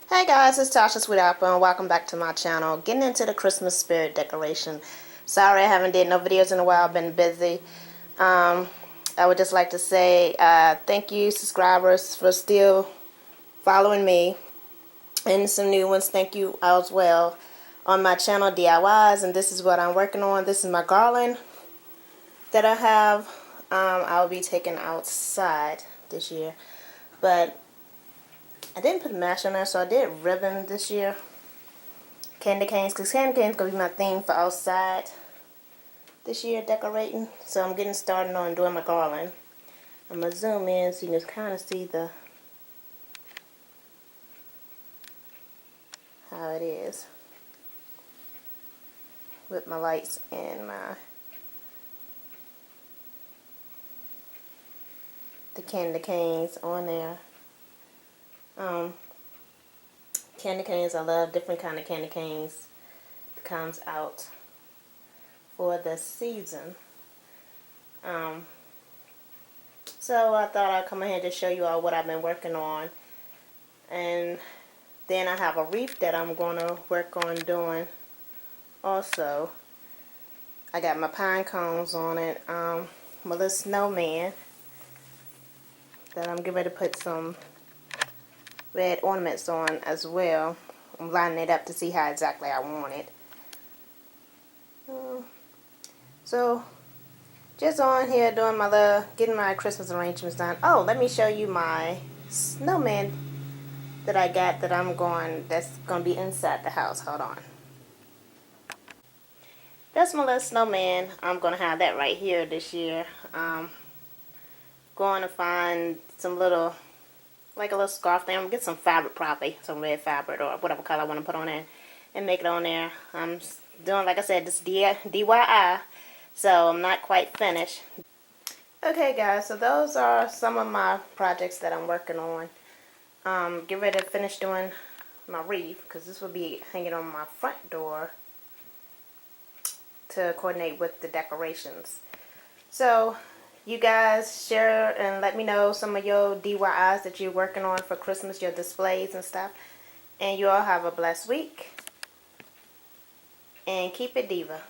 Hey guys, it's Tasha Sweet Apple and welcome back to my channel. Getting into the Christmas spirit decoration. Sorry I haven't did no videos in a while, I've been busy. I would just like to say thank you subscribers for still following me, and some new ones, thank you as well, on my channel DIYs. And this is what I'm working on. This is my garland that I have. I'll be taking outside this year, but I didn't put mesh on there, so I did ribbon this year. Candy canes, because candy canes going to be my theme for outside this year decorating. So I'm getting started on doing my garland. I'm going to zoom in so you can kind of see how it is with my lights and the candy canes on there. Candy canes, I love different kind of candy canes that comes out for the season. So I thought I'd come ahead to show you all what I've been working on. And then I have a wreath that I'm going to work on doing also. I got my pine cones on it. My little snowman that I'm getting ready to put some red ornaments on as well. I'm lining it up to see how exactly I want it. So just on here doing my little, getting my Christmas arrangements done. Oh, let me show you my snowman that I got that's going to be inside the house. Hold on. That's my little snowman. I'm going to have that right here this year. Going to find some little, like a little scarf thing. I'm going to get some fabric probably, some red fabric or whatever color I want to put on there and make it on there. I'm doing, like I said, this DIY, so I'm not quite finished. Okay guys, so those are some of my projects that I'm working on. Get ready to finish doing my wreath, because this will be hanging on my front door to coordinate with the decorations. So you guys share and let me know some of your DIYs that you're working on for Christmas, your displays and stuff. And you all have a blessed week and keep it diva.